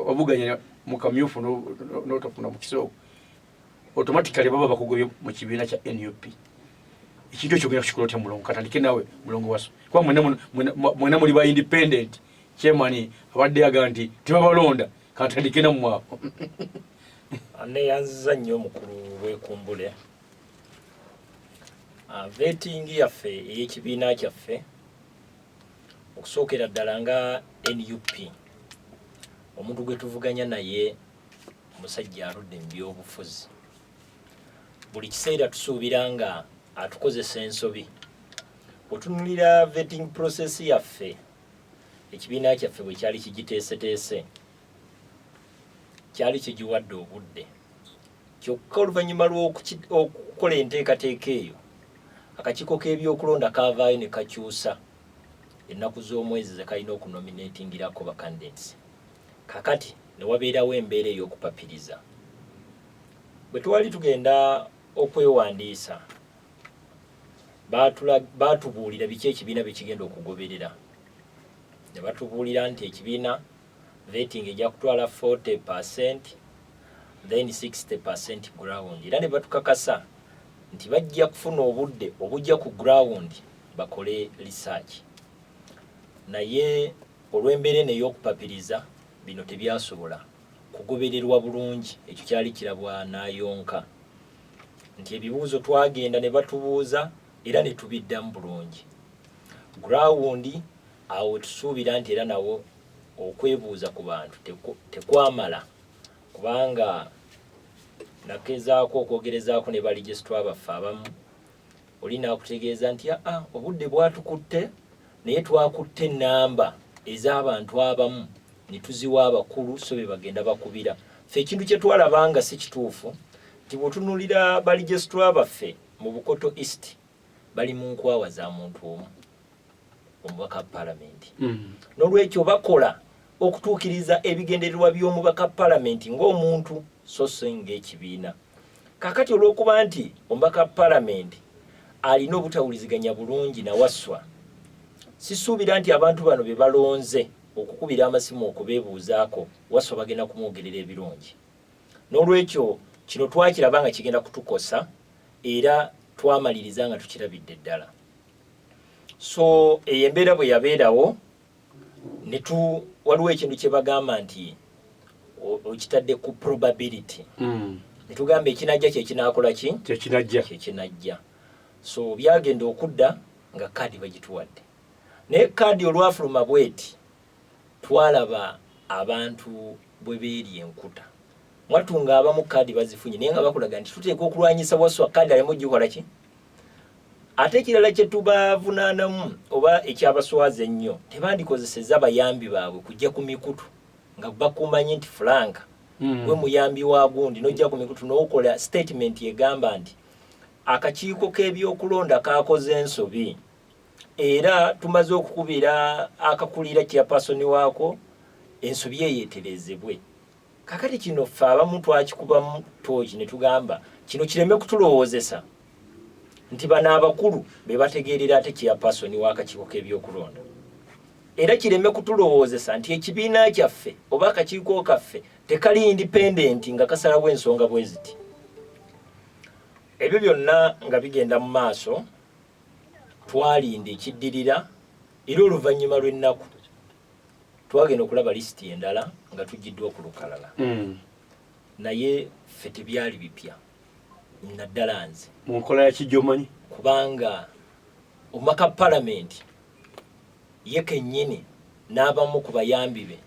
wabuganya mu kamyufu n'otofuna mu kisoogo automatically baba bakugobye mu kibiina kya NUP. Ekintu ekyo genda kukikolotya mulongo katandike nawe mulongo waso kuba mwena muli ba independent chairman abadde yaga nti tibabalonda katandike namwako. Ane yanziza nnyo mukulu w'ekumbule. Vetting yaffe ey'ekibiina kyaffe okusookera ddala nga NUP omuntu gwe tuvuganya naye musajja aludde mu byobufuzi. Buli kiseera tusuubira nga atukozesa ensobi. Otunulira vetting process yaffe ekibiina kyaffe bwe kyali kigiteeseteese kyali kigiwadde obudde. Kyokka oluvannyuma lw'okukola enteekateeka eyo akakiiko k'ebyokulonda kaavaayo ne kakyusa ennaku z'omwezi ze kalina okunominatingirako ba candidates. Kakati ne wabeerawo embeera ey'okupapiriza. Bwe twali tugenda okwewandiisa baatubuulira biki ekibiina bye kigenda okugoberera. Ne batubuulira nti ekibiina vetting ejja kutwala 40% then 60% ground. Era ne batukakasa nti bajja kufuna obudde obujja ku ground bakole research. Naye olw'embeera eno ey'okupapiriza bino tebyasobola kugobererwa bulungi. Ekyo kyali kirabwa n'ayonka nti ebibuuzo twagenda ne batubuuza era ne tubiddamu bulungi. Ground awo tusuubira nti era nawo okwebuuza ku bantu tekwamala kubanga nakezaako okwogerezaako ne baligistwa baffe abamu oli naakutegeeza nti obudde bwatukutte naye twakutte ennamba ez'abantu abamu ne tuziwa abakulu so be bagenda bakubira. Ffe ekintu kye twalabanga si kituufu nti bw'otunuulira baligistwa baffe mu Bukoto East bali mu nkwawa za muntu omu omubaka palamenti. N'olwekyo bakola okutuukiriza ebigendererwa by'omubaka palamenti ng'omuntu so ng'ekibiina. Kakati olw'okuba nti omubaka palamenti alina obutawuliziganya bulungi na Wasswa, sisuubira nti abantu bano be balonze okukubira amasimu okubeebuuzaako Wasswa bagenda kumwogerera ebirungi. N'olwekyo kino twakiraba nga kigenda kutukosa era twamaliriza nga tukirabidde ddala. So embeera bwe yabeerawo waliwo ekintu kye bagamba nti okitadde ku probability. Ne tugamba ekinajja kyekinaakola ki? Kyekinajja. So byagenda okudda nga kaadi bagituwadde. Naye kaadi olwafuluma bweti twalaba abantu bwe beeri enkuta. Mwatunga abamu kaadi bazifunye naye nga bakulaga nti tuteeka okulwanyisa Wasswa kaadi aleme gikola ki? Ate ekirala kye tubavunaanamu oba ekyabaswaza ennyo tebandikozesezza bayambi baabwe kujja ku mikutu nga bakumanyi nti Frank gwe muyambi wa gundi n'ojja ku mikutu n'okola statement egamba nti akakiiko k'ebyokulonda kaakoze ensobi era tumaze okukubira akakulira chairperson waako ensobi eyeeterezebwe. Kakati kino ffe abamu twakikubamu tooki ne tugamba kino kireme kutulowoozesa nti bano abakulu be bategeerera ate chairperson w'akakiiko k'ebyokulonda. Era kireme kutulowoozesa nti ekibiina kyaffe oba akakiiko kaffe tekali independent nga kasalawo ensonga bwe ziti. Ebyo byonna nga bigenda mu maaso twalinda ekiddirira era oluvannyuma lw'ennaku twagenda okulaba lisiti endala nga tuggiddwa ku lukalala. Naye ffe tebyali bipya naddala nze mu nkola ya kijjomanyi kubanga omubaka palamenti ye kennyini n'abamu ku bayambi be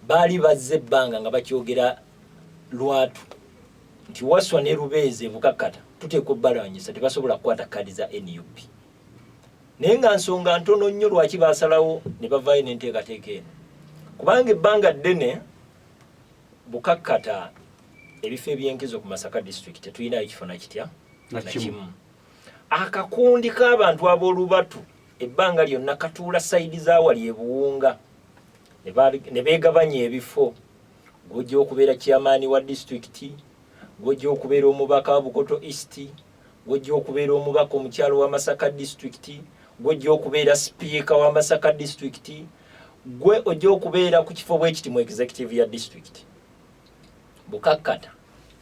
baali bazze ebbanga nga bakyogera lwatu nti Wasswa ne Lubeezi Bukakkata tuteekwa obbalanyisa tebasobola kukwata kaadi za NUP. Naye nga nsonga ntono nnyo lwaki baasalawo ne bavaayo n'enteekateeka eno kubanga ebbanga ddene Bukakkata ebifo ebyenkizo ku Masaka district tetulinayo kifo na kitya na kimu. Akakundi k'abantu ab'olubatu ebbanga lyonna katuula sayidi za wali ebuwunga ne beegabanya ebifo. Gw'ojja okubeera chairman wa district, gw'ojja okubeera omubaka wa Bukoto East, gw'ojja okubeera omubaka omukyalo wa Masaka district, gw'ojja okubeera speaker wa Masaka district, gwe ojja okubeera ku kifo bwekiti mu executive ya district bukakkata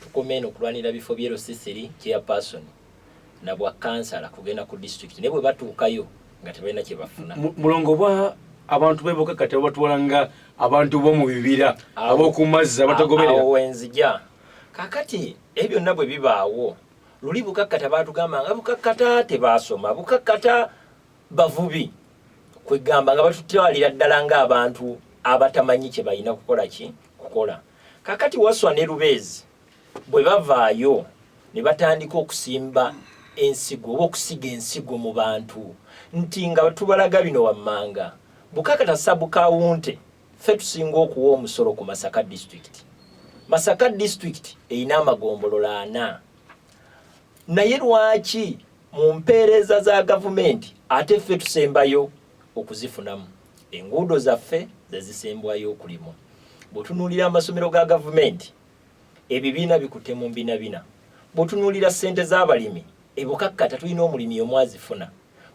tukomeno okulwanira bifo byero sisiri chairperson na bwa kansala kugenda ku district ne bwe batuukayo nga tebalina kye bafuna mulongo bwa abantu bebukakkata batwalanga abantu bo mu bibira abokumazza abatagoberera awo wenzija kakati ebyo nabwe bibaawo luli bukakkata batugamba nga bukakkata tebasoma bukakkata bavubi kwegamba nga batutwalira ddala ng'abantu abatamanyi kye balina kukola kakati Waswa ne Lubezi bwe bavaayo ne batandika okusimba ensigo oba okusiga ensigo mu bantu nti nga tubalaga bino wammanga bukakkata sabukawunte ffe tusinga okuwa omusolo ku Masaka district. Masaka district eyina amagombolola 4 naye lwaki mu mpeereza za gavumenti ate ffe tusembayo okuzifunamu enguudo zaffe zezisembwayo okulimu bw'otunuulira amasomero ga gavumenti ebibiina bikutte mu mbinabina bw'otunuulira ssente z'abalimi ebukakkata tulina omulimi omwazifuna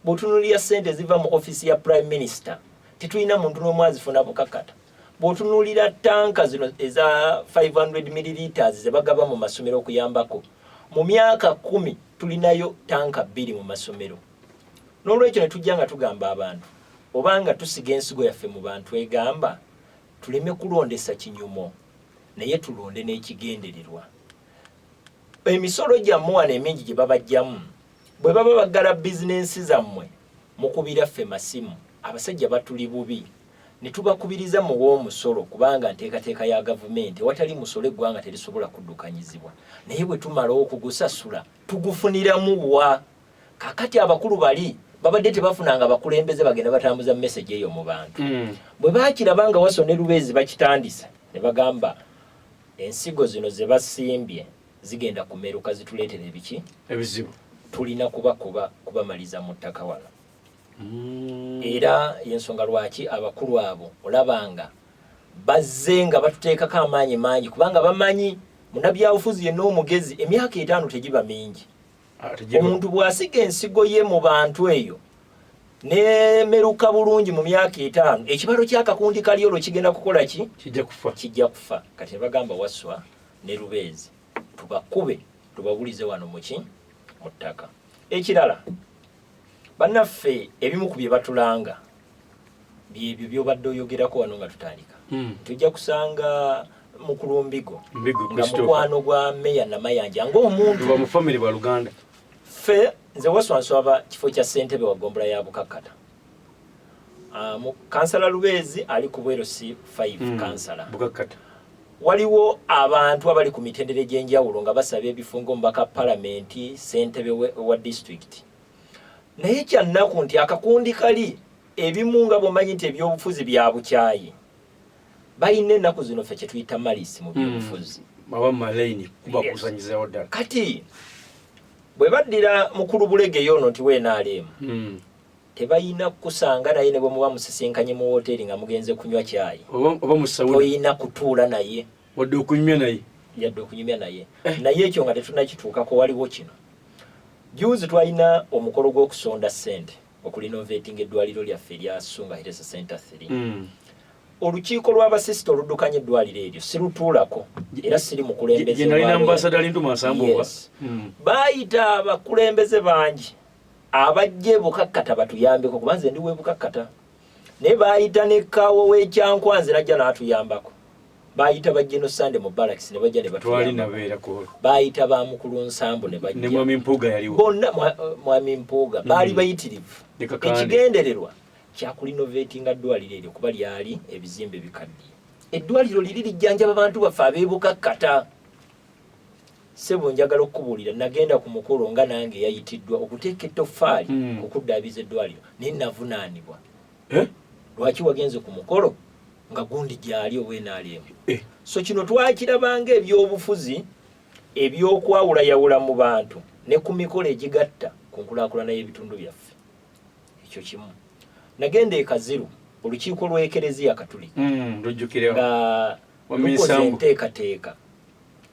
bw'otunuulira ssente ziva mu ofisi ya prime minister tetulina muntu n'omwazifuna bukakkata bw'otunuulira tanka zino eza 500 milliliters ze bagaba mu masomero okuyambako mu myaka 10 tulinayo tanka 2 mu masomero n'olwekyo ne tujja nga tugamba abantu obanga tusiga ensigo yaffe mu bantu egamba tuleme kulondesa kinyumo naye tulonde n'ekigendererwa emisolo gyammwe wano emingi gye babajjamu bwe baba baggala bizinensi zammwe mukubira ffe masimu abasajja batuli bubi ne tubakubiriza mu w'omusolo kubanga nteekateeka ya gavumenti watali musolo eggwanga terisobola kuddukanyizibwa naye bwe tumala okugusasula tugufuniramu wa kakati abakulu bali babadde tebafunanga abakulembeze bagenda batambuza message eyo mu bantu bwe baakiraba nga Waswa ne Lubezi bakitandisa ne bagamba ensigo zino ze basimbye zigenda kumeruka zituleetera ebiki ebizibu tulina kubamaliza mu ttaka wala era yensonga lwaki abakulu abo olabanga bazze nga batuteekako amaanyi mangi kubanga bamanyi munnabyabufuzi yenna omugezi emyaka 5 tegiba mingi omuntu bw'asiga ensigo ye mu bantu eyo nemeruka bulungi mu myaka 5 ekibalo ky'akakundi kali olwo kigenda kukola ki kijja kufa kati bagamba Waswa ne Lubezi tubakube tubabulize wano muki mu ttaka ekirala bannaffe ebimu ku bye batulanga byebyo byobadde oyogerako wano nga tutandika tujja kusanga mu Kulumbigo nga mukwano gwa Meya Namayanja ng'omuntu mu family bwa Luganda ffe nze Waswa nswaba kifo kya ssentebe wa ggombolola ya bukakkata mu kansala Lubezi ali ku bwero si 5 kansala bukakkata waliwo abantu abali ku mitendere gy'enjawulo nga basaba ebifungo mbaka palamenti ssentebe wa district naye kyannaku nti akakundi kali ebimu nga bw'omanyi nti ebyobufuzi bya bukyayi balina ennaku zino ffe kye tuyita malisi mu byobufuzi kati bwe baddira mukulu Bulege yono nti weenaalemu tebayina kusanga naye ne bwe muba musisinkanye mu hoteri nga mugenze kunywa cyayi toyina kutuula naye wadde okunyumya naye naye ekyo nga tetunakituukako waliwo kino juzi twalina omukolo gw'okusonda ssente okulinovating eddwaliro lyaffe erya Ssunga Health Center 3 olukiiko lw'abasisita oluddukanya eddwaliro eryo sirutuulako era siri mukulembeze baayita abakulembeze bangi abajje bukakkata batuyambeko kuba nze ndi webukakkata naye baayita ne Kaawo w'Ekyankwanzi najja n'atuyambako baayita bajje no Sande mu Barracks ne bajja ne batuyambako baayita ba Mukulu Nsambu ne bajja ne Mwami Mpuuga yaliwo bonna Mwami Mpuuga baali bayitirivu ekigendererwa kyakulinovating eddwaliro eryo kuba lyali ebizimbe bikaddiye eddwaliro liri lijjanjaba abantu baffe ab'ebukakkata sebo njagala okubuulira nagenda ku mukolo nga nange yayitiddwa okuteeka ettoffaali okuddaabiza eddwaliro naye navunaanibwa lwaki wagenze ku mukolo nga gundi gyali oweenaalemu so kino twakirabanga ebyobufuzi ebyokwawulayawula mu bantu ne ku mikolo egigatta ku nkulaakulana y'ebitundu byaffe ekyo kimu nagenda e Kaziru olukiiko lw'Ekereziya Katulika nga lukoze enteekateeka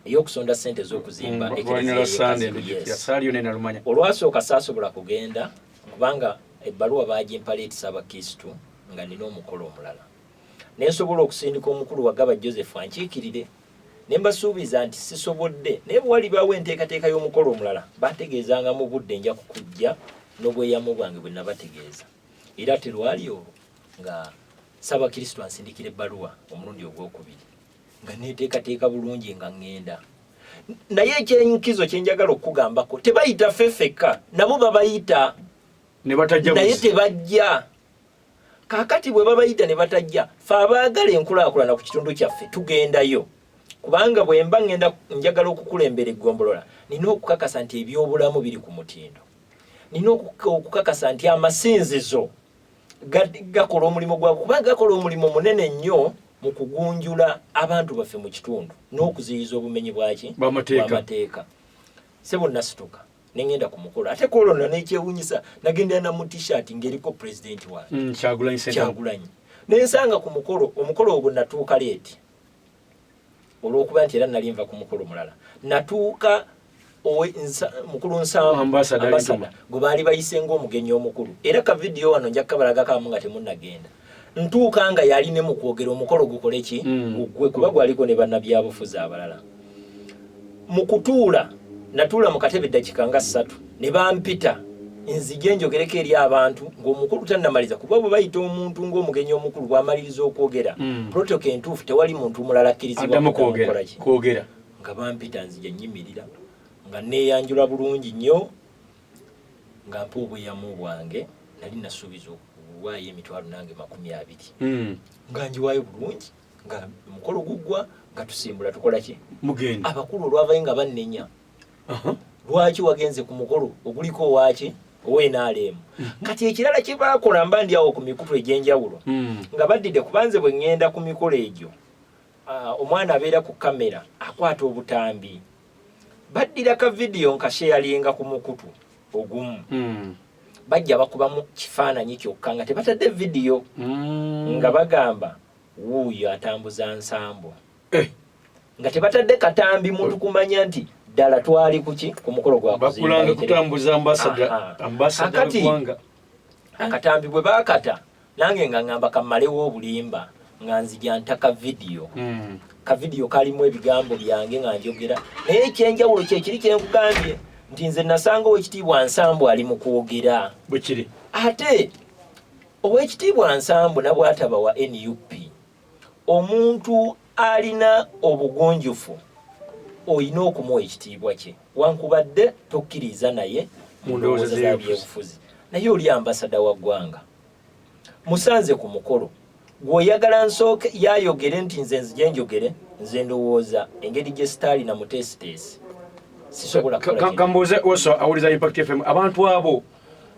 ey'okusonda ssente z'okuzimba olwasooka saasobola kugenda kubanga ebbaluwa baagimpaleetisa abakristu nga nina omukolo omulala nesobola okusindika omukulu wagaba Joseph ankiikirire ne mbasuubiza nti sisobodde naye bwe walibaawo enteekateeka y'omukolo omulala bategeezanga mu budde nja kukujja n'obweyamu bwange bwe nabategeeza era terwali olwo nga Ssaabakristo ansindikira ebbaluwa omulundi ogwokubiri nga neeteekateeka bulungi nga ŋŋenda naye ekyenkizo kyenjagala okugambako tebayita fefeka nabo babayita naye tebajja kaakati bwe babayita ne batajja fe abaagala enkulaakulana ku kitundu kyaffe tugendayo kubanga bwe mba njagala okukulembera eggombolola nina okukakasa nti ebyobulamu biri ku mutindo nina okukakasa nti amasinzizo gakola omulimu gwa kubanga gakola omulimu munene nnyo mu kugunjula abantu baffe mu kitundu n'okuziyiza obumenyi bw'amateeka sebo nasituka nengenda ku mukolo ate kolona n'ekyewunyisa nagenda na mu t-shirt ng'eriko president wange Kyagulanyi nensanga ku mukolo omukolo ogwo natuuka leeti olw'okuba nti era nali nva ku mukolo mulala natuuka mukulu nsamu ambasada gwe baali bayise ng'omugenyi omukulu era ka vidiyo wano nja kukabalagakamu nga temunnagenda ntuuka nga yali ne mu kwogera omukolo gukole ki gugwe kuba gwaliko ne bannabyabufuzi abalala mu kutuula natuula mu katebe dakika nga 3 ne bampita nzije njogereko eri abantu ng'omukulu tannamaliza kuba bwe bayita omuntu ng'omugenyi omukulu bw'amaliriza okwogera protocol entuufu tewali muntu mulala akkirizibwa kwogera nga bampita nzije nyimirira nga neeyanjula bulungi nnyo nga mpa obweyamu bwange nali nasuubiza okuwaayo emitwalo nange 20 nga njiwaayo bulungi nga omukolo guggwa nga tusimbula tukola ki mugenda abakulu olwavayo nga bannenya lwaki wagenze ku mukolo oguliko owaki ow'enaalemu kati ekirala kye baakola mba ndi awo ku mikutu egy'enjawulo nga baddidde kubanze bwe ŋŋenda ku mikolo egyo omwana abeera ku kamera akwata obutambi baddira ka vidiyo nkasheyalinga ku mukutu ogumu bajja bakubamu kifaananyi kyokka nga tebatadde vidiyo nga bagamba wuuyo atambuza nsambo nga tebatadde katambi muntu kumanya nti ddala twali kuki ku mukolo gwa bakulanga kutambuza ambasada w'eggwanga akatambi bwe baakata nange nga ŋŋamba kammalewo obulimba nga nzija ntaka vidiyo ka vidiyo kalimu ebigambo byange nga njogera naye ekyenjawulo kyekiri kyenkugambye nti nze nasanga owekitiibwa Nsambu ali mu kwogera bwe kiri ate owekitiibwa Nsambu nabw'ataba wa NUP omuntu alina obugunjufu oyina okumuwa ekitiibwa kye wankubadde tokkiriza naye mu ndowooza z'ebyobufuzi naye oli ambasada wa ggwanga musanze ku mukolo gw'oyagala nsooke yayogere nti nze nzije njogere nze ndowooza engeri gye Stalina mutesitesi sisobola kambuuze oso awuliza Impact FM abantu abo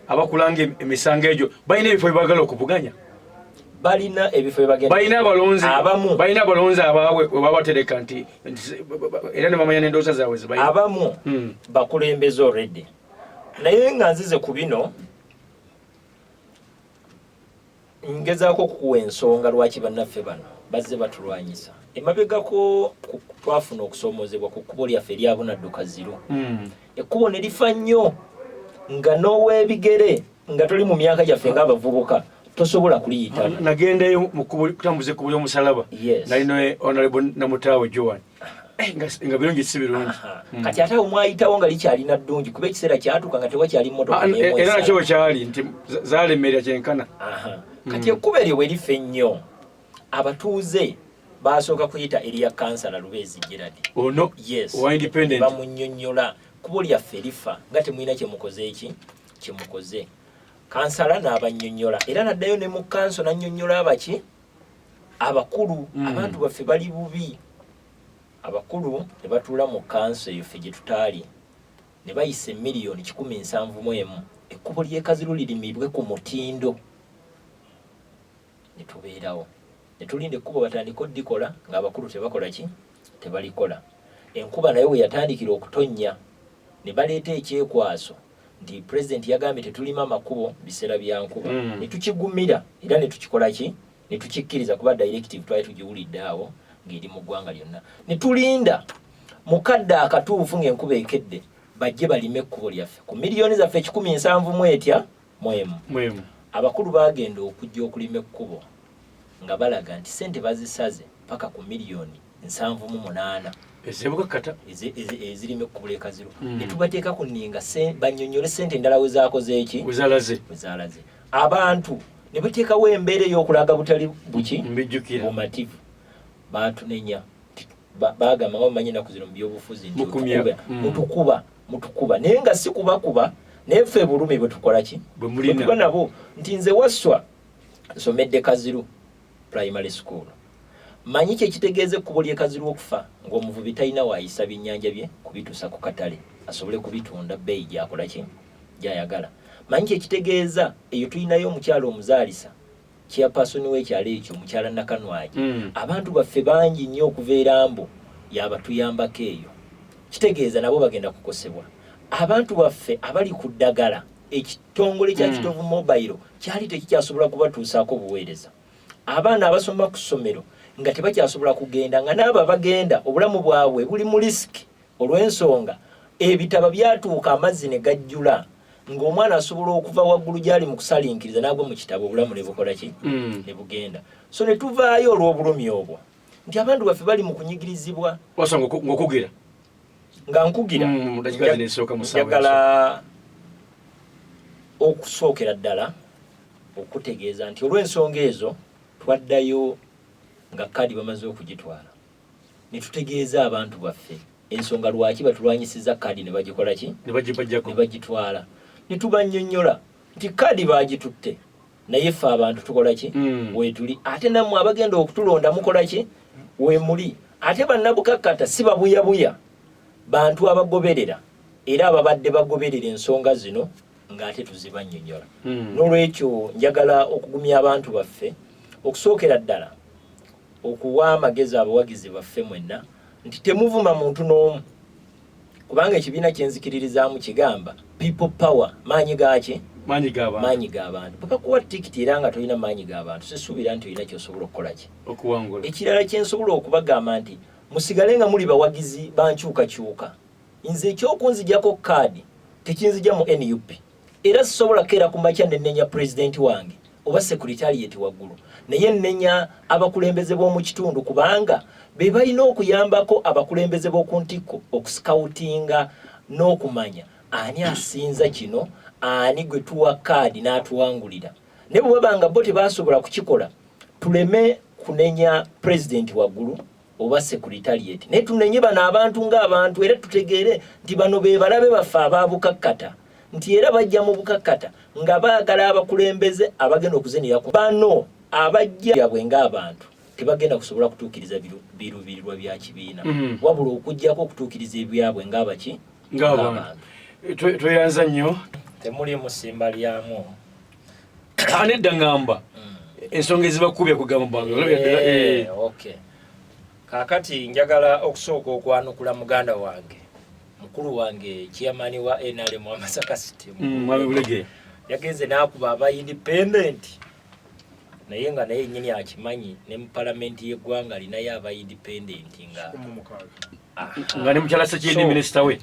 abakulanga emisango egyo balina ebifo byebagala okuvuganya balina ebifo byebagenda balina abalonzi abaabwe webabatereka nti era ne bamanya n'endowooza zaabwe zibalina abamu bakulembeze already naye nga nzize ku bino ngezaako okukuwa ensonga lwaki bannaffe bano bazze batulwanyisa emabegako twafuna okusoomozebwa ku kkubo lyaffe eryabunadduka ziro ekkubo ne lifa nnyo nga n'ow'ebigere nga toli mu myaka gyaffe ng'abavubuka tosobola kuliyita nagendayo kutambuza ekkubo ly'omusalaba nalino honorable Namutaawe Joan nga birungi si birungi kati ate awo mwayitawo nga likyalina ddungi kuba ekiseera kyatuuka nga tewakyali mmotoka era nakyo bwe kyali nti zaalemerera kyenkana kati ekkubo eryo bwe lifa ennyo abatuuze basooka kuyita eriya kansala Lubeezi Gerard ono owa independent bamunnyonnyola kkubo lyaffe lifa nga temulina kyemukoze kyemukoze kansala n'abannyonnyola era naddayo ne mu kanso nannyonnyola abaki abakulu abantu baffe bali bubi abakulu ne batuula mu kanso eyo ffe gye tutaali ne bayisa miliyoni 171 ekkubo ly'Ekaziru lirimibwe ku mutindo ne tubeerawo ne tulinda ekkubo batandika oddikola ng'abakulu tebakola ki tebalikola enkuba naye we yatandikira okutonnya ne baleeta ekyekwaso nti pulezidenti yagambye tetulima makubo biseera bya nkuba ne tukigumira era ne tukikola ki ne tukikkiriza kuba directive twali tugiwulidde awo ng'eri mu ggwanga lyonna ne tulinda mukadde akatuufu ng'enkuba ekedde bajje balime ekkubo lyaffe ku miliyoni zaffe 171 abakulu baagenda okujja okulima ekkubo nga balaga nti sente bazisaze paka ku milioni 7.8 esebuka kata ezirime kubula ekaziro ne tubateeka ku nninga bannyonnyole sente endala we zaakoze eki we zaalaze abantu ne bateekawo embeera ey'okulaga butali buki bumativu baatunenya baagamba nga bamanyi ennaku zino mu byobufuzi nti mutukuba naye nga si kubakuba naye ffe bulumi bwe tukola ki bwe tuba nabo nti nze wasswa nsomedde Kaziru primary school manyi kyekitegeeze ekkubo ly'Ekaziru okufa ng'omuvubi talina waayisa byennyanja bye kubituusa ku katale asobole kubitunda bbeeyi gyakola ki gyayagala. Manyi kyekitegeeza eyo tulinayo omukyalo omuzaalisa chairperson w'ekyalo ekyo omukyala Nakanwagi abantu baffe bangi nnyo okuva Erambo yabatuyambako eyo kitegeeza nabo bagenda kukosebwa. Abantu baffe abali ku ddagala ekitongole kya Kitovu Mobile kyali tekikyasobola kubatuusaako buweereza. Abaana abasoma ku ssomero nga tebakyasobola kugenda nga n'abo abagenda obulamu bwabwe buli mu risiki olw'ensonga ebitaba byatuuka amazzi ne gajjula ng'omwana asobola okuva waggulu gyali mu kusalinkiriza n'agwa mu kitabo obulamu ne bukola ki ne bugenda. So ne tuvaayo olw'obulumi obwo nti abantu baffe bali mu kunyigirizibwa ng'okugira nga nkugira njagala okusookera ddala okutegeeza nti olw'ensonga ezo twaddayo nga kadi bamaze okugitwala ne tutegeeza abantu baffe ensonga lwaki batulwanyisiza kadi ne bagikola ki ne bagitwala ne tubannyonnyola nti kadi baagitutte naye ffe abantu tukola ki weetuli ate nammwe abagenda okutulonda mukola ki weemuli ate bannabukakkata si babuyabuya bantu abagoberera era ababadde bagoberera ensonga zino ng'ate tuzibannyonnyola. N'olwekyo njagala okugumya abantu baffe okusookera ddala okuwa amagezi abawagizi baffe mwenna nti temuvuma muntu n'omu kubanga ekibiina kyenzikiririzaamu kigamba people power maanyi gaaki maanyi g'abantu paka kuwa tikiti era nga tolina maanyi g'abantu sisuubira nti olina kyosobola okukola ki okuwangula. Ekirala kyensobola okubagamba nti musigale nga muli bawagizi bankyukakyuka. Nze ekyokunzijako kaadi tekinzija mu NUP era sisobola keera ku makya nennenya pulezidenti wange oba sekuritarieti waggulu naye nnenya abakulembeze b'omu kitundu kubanga be balina okuyambako abakulembeze b'oku ntikko okusikawutinga n'okumanya ani asinza kino ani gwe tuwa kaadi n'atuwangulira. Ne bwe babanga bo tebasobola kukikola tuleme kunenya pulezidenti waggulu oba sekuritarieti naye tunenye bano abantu ng'abantu era tutegeere nti bano be balabe baffe abaabukakkata nti era bajja mu bukakkata nga baagala abakulembeze abagenda okuzinira ku bano abajja byabwe ng'abantu tebagenda kusobola kutuukiriza biruubirirwa bya kibiina wabula okuggyako okutuukiriza ebyabwe ng'abaki ng'abantu. Tweyanza nnyo temuli musimba lyamu anedda ngamba ensonga ezibakubya kugamba okay. Kaakati njagala okusooka okwanukula muganda wange mukulu wange chairman wa NRM wa Masaka City yagenze n'akuba aba independent naye nga naye nnyini akimanyi ne mu palamenti y'eggwanga alinayo aba independent nga ne mukyala Sekindi minisita we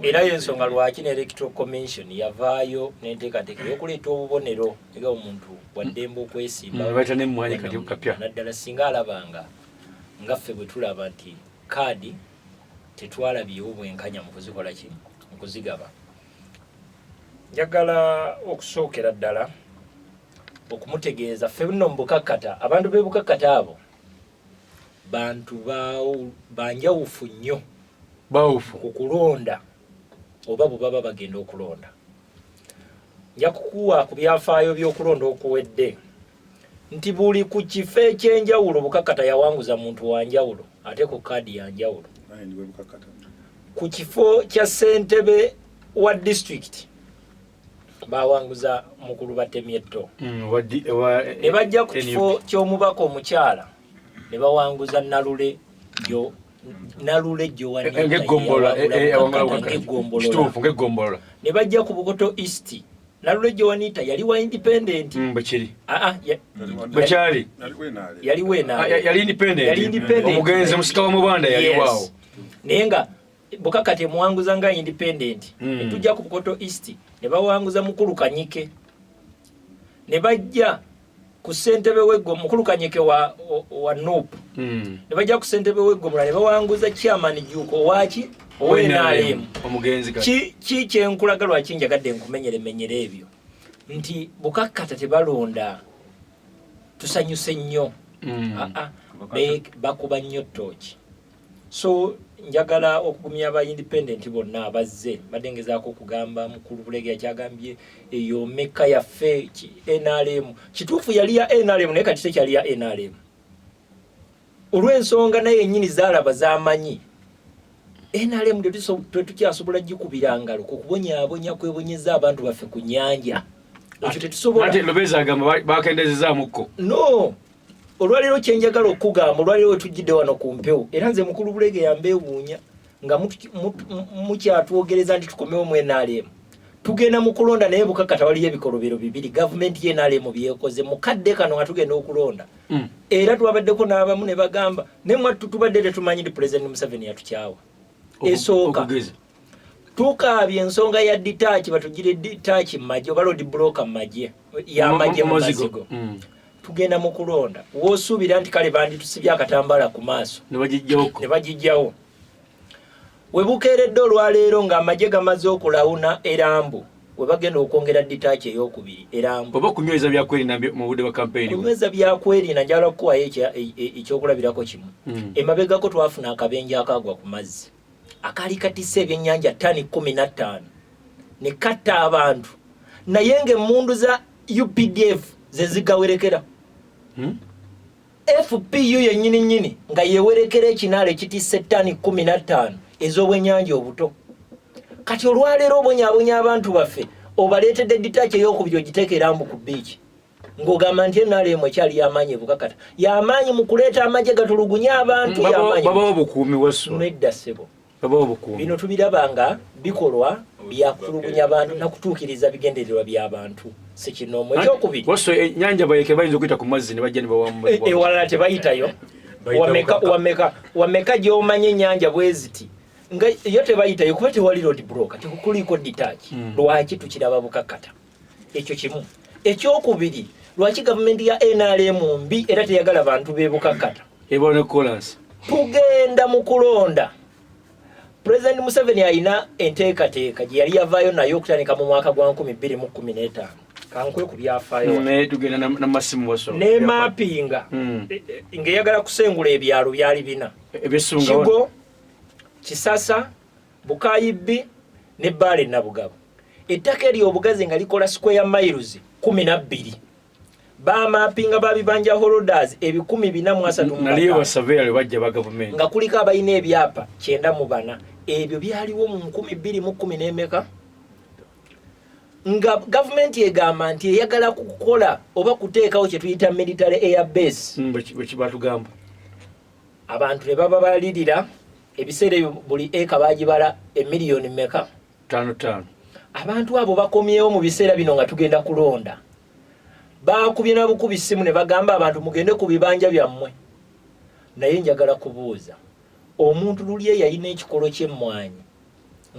era y'ensonga lwaki ne electoral commission yavaayo n'enteekateeka y'okuleeta obubonero ega omuntu waddembe okwesimba naddala singa alabanga nga ffe bwe tulaba nti kaadi tetwalabyewo bwenkanya mu kuzikola ki mu kuzigaba. Njagala okusookera ddala okumutegeeza ffe nno mu bukakkata abantu b'e bukakkata abo bantu banjawufu nnyo ku kulonda oba bwe baba bagenda okulonda. Nja kukuwa ku byafaayo by'okulonda okuwedde nti buli ku kifo ekyenjawulo bukakkata yawanguza muntu wa njawulo ate ku kaadi ya njawulo. Ku kifo kya ssentebe wa district bawanguza mukulu Batemyetto ne bajja ku kifo ky'omubaka omukyala ne bawanguza Nalule ng'eggombola ne bajja ku Bukoto East Nalule Joanita yali wa independent bwekyali yali weena yali independent omugenzi musika wa Mubanda yali waawo naye nga bukakkati emuwanguza nga independent ne tujja ku Bukoto East ne bawanguza mukulu Kanyike ne bajja ku ssentebe w'eggwanga mukulu Kanyeke wa NUP ne bajja ku ssentebe w'eggwanga ne bawanguza chairman Juko waki NRM omugenzi ki kyenkulaga lwaki njagadde nkumenyere ebyo nti bukakkata tebalonda tusanyuse nnyo bakuba nnyo ttooki so njagala okugumya aba independent bonna abazze badengezaako okugamba mukulu Bulegeya kyagambye eyo meka yaffe NRM kituufu yali ya NRM naye kati tekyali ya NRM olw'ensonga naye ennyini zaalaba z'amanyi NRM tetukyasobola gikubira ngalo kukubonyaabonya kwebonyeza abantu baffe ku nnyanja ekyo tetusobola ate Lobeza agamba bakendezezaamuko no olwaliro kyenjagala okugamba olwaliro wetujjidde wano ku mpewo era nze mukulu Bulegeya mbeewuunya nga mukyatwogereza nti tukomewo mu NRM tugenda mu kulonda naye bukakkata waliyo ebikolobero bibiri gavumenti ye NRM byekoze mukadde kano nga tugenda okulonda era twabaddeko n'abamu ne bagamba ne mwattu tubadde tetumanyi ndi President Museveni yatukyawa esooka tukaabye ensonga ya ditaachi batugire ditaachi mmaje oba road blocker mmaje y'amagye mu mazigo tugenda mu kulonda woosuubira nti kale banditusibye akatambala ku maaso ne bagijjawo we bukeeredde olwaleero ng'amagye gamaze okulawuna erambu we bagenda okwongera ditaachi ey'okubiri erambu oba kunyweza byakwerinda mu budde bwa campaign kunyweza byakwerinda njala okukuwayo ekyokulabirako kimu emabegako twafuna akabenje akagwa ku mazzi akali katisse ebyennyanja ttani 15 ne katta abantu naye ng'emmundu za UPDF ze zigawerekera FPU yennyini nga yewerekera ekinaala ekitisse ttani 15 ez'obwennyanja obuto kati olwaleero obonyaabonya abantu baffe obaleetedde ditaachi ey'okubiri ogiteeka erambu ku biiki ng'ogamba nti NRM ekyali y'amaanyi ebukakkata y'amaanyi mu kuleeta amagye gatulugunya abantu babawo bukuumi wasu nedda ssebo babawo bukuumi bino tubiraba nga bikolwa byakutulugunya abantu nakutuukiriza bigendererwa by'abantu sekinomu ekyokubiri wasu ennyanja bayeke bayinza okuyita ku mazzi ne bajja ne bawamu ewalala tebayitayo wameka gy'omanya ennyanja bwe ziti nga yo tebayitayo kuba tewali road blocker tekukuliko ditaachi lwaki tukiraba bukakkata ekyo kimu ekyokubiri lwaki gavumenti ya NRM mbi era teyagala bantu be bukakkata ebone chorus tugenda mu kulonda President Museveni alina enteekateeka gye yali yavaayo nayo okutandika mu mwaka gwa 2015 kankwe ku byafaayo ne tugenda na masimu waso ne mappinga ng'eyagala kusengula ebyalo byali bina ebisunga Kigo Kisasa Bukayibbi ne Bale Nabugabo ettaka eryo obugazi nga likola square miles 12 bamappinga babibanja holders 1433 naliyo basurveyor bajja ba government nga kuliko abalina ebyapa 94 ebyo byaliwo mu 2010 n'emeka nga government egamba nti eyagala kukola oba kuteekawo kye tuyita military air base batugamba abantu ne baba balirira ebiseera ebyo buli eka bagibala emiliyoni meka 5 abantu abo bakomyewo mu biseera bino nga tugenda kulonda bakubye na bukubi simu ne bagamba abantu mugende ku bibanja byammwe naye njagala kubuuza omuntu lulye yalina ekikolo ky'emmwanyi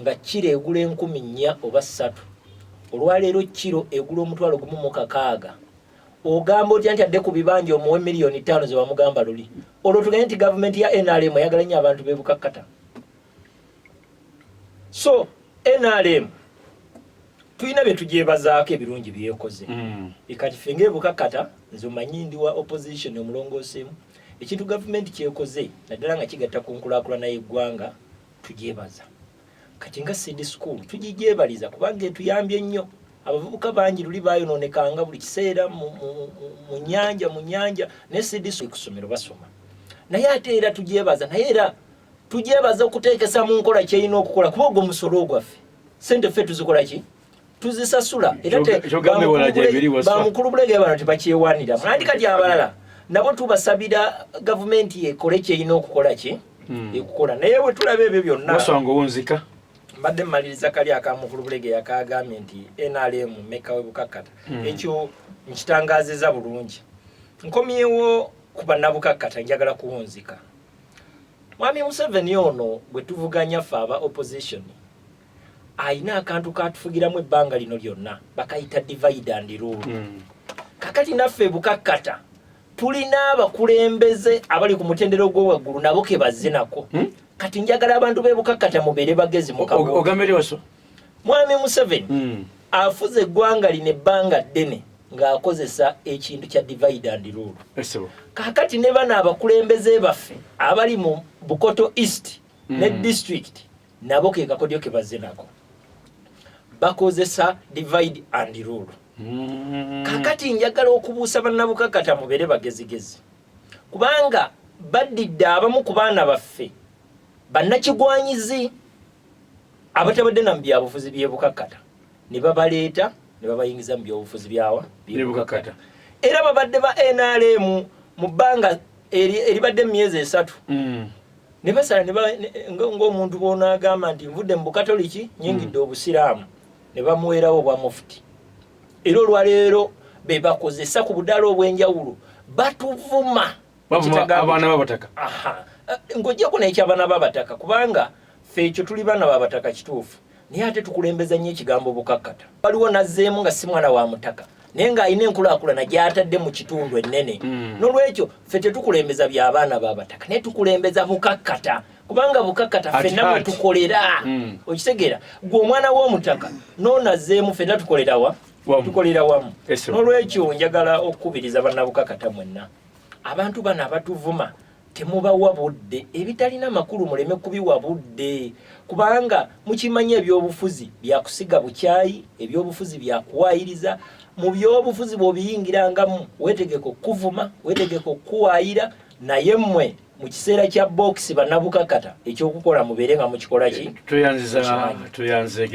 nga kiro egula 10,000 oba 3 olwaleero kiro egula omutwalo gumu mu kakaaga ogamba otya nti adde ku bibanja omuwe miliyoni 5 ze bamugamba luli olwo tugende nti gavumenti ya NRM ayagala nnyo abantu be bukakkata so NRM tuyina bye tugyebazaako ebirungi byekoze ekati fenge bukakkata nze omanyi ndi wa opposition omulongoosemu ekintu gavumenti kyekoze naddala nga kigatta ku nkulaakulana y'eggwanga tugyebaza kati nga seed school tugigyebaliza kubanga etuyambye nnyo abavubuka bangi luli bayonoonekanga buli kiseera mu nyanja ne seed school kusomero basoma naye ate era tugyebaza naye era tugyebaza okuteekesa mu nkola kyerina okukola kuba ogwo musolo gwaffe sente ffe tuzikola ki tuzisasula era bamukulu Bulegeya bano tebakyewanira mwandi kati abalala nabo tubasabira gavumenti ekole kyerina okukola ki ekukola naye bwe tulaba ebyo byonna wasanga owunzika mbadde mmaliriza kali akamukulu Bulegeya kagambye nti NRM meka we bukakkata ekyo nkitangaziza bulungi nkomyewo ku bannabukakkata njagala kuwunzika mwami Museveni ono bwe tuvuganya ffe aba opposition ayina akantu katufugiramu ebbanga lino lyonna bakayita divide and rule kakati naffe bukakkata tulina abakulembeze abali ku mutendero gw'owaggulu nabo ke bazze nako kati njagala abantu bebukakkata mubeere bagezi mukabo ogamere waso Mwami Museveni afuze eggwanga lino ebbanga ddene ng'akozesa ekintu kya divide and rule. Kakati ne bano abakulembeze baffe abali mu Bukoto East ne district nabo ke kakodyo ke bazze nako bakozesa divide and rule. Kakati njagala okubuusa bannabukakkata mubeere bagezigezi kubanga baddidde abamu ku baana baffe bannakigwanyizi abatabadde na byabufuzi by'ebukakkata ne babaleeta ne babayingiza mu byobufuzi byawa by'ebukakkata era babadde ba NRM mu bbanga eribadde myezi 3 ne basala ng'omuntu bona agamba nti nvudde mu Bukatoliki nyingidde obusiraamu ne bamuweerawo bwa mufti era olwaleero be bakozesa ku budala obw'enjawulo batuvuma abaana b'abataka ng'ojjako n'ekyabaana b'abataka kubanga ffe ekyo tuli baana b'abataka kituufu naye ate tukulembeza nnyo ekigambo bukakkata waliwo nazzeemu nga si mwana wa mutaka naye ng'alina enkulaakulana gy'atadde mu kitundu ennene n'olwekyo ffe tetukulembeza by'abaana b'abataka naye tukulembeza bukakkata kubanga bukakkata ffenna mwe tukolera okitegeera gwe omwana w'omutaka n'onazzeemu ffenna tukolera wa tukolera wamu n'olwekyo njagala okukubiriza bannabukakkata mwenna abantu bano abatuvuma temubawa budde ebitalina makulu muleme kubiwa budde kubanga mukimanya ebyobufuzi byakusiga bukyayi ebyobufuzi byakuwaayiriza mu byobufuzi bw'obiyingirangamu weetegeka okuvuma weetegeka okuwaayira naye mmwe mu kiseera kya box bannabukakkata ekyokukola mubeere nga mukikola ki tuyanze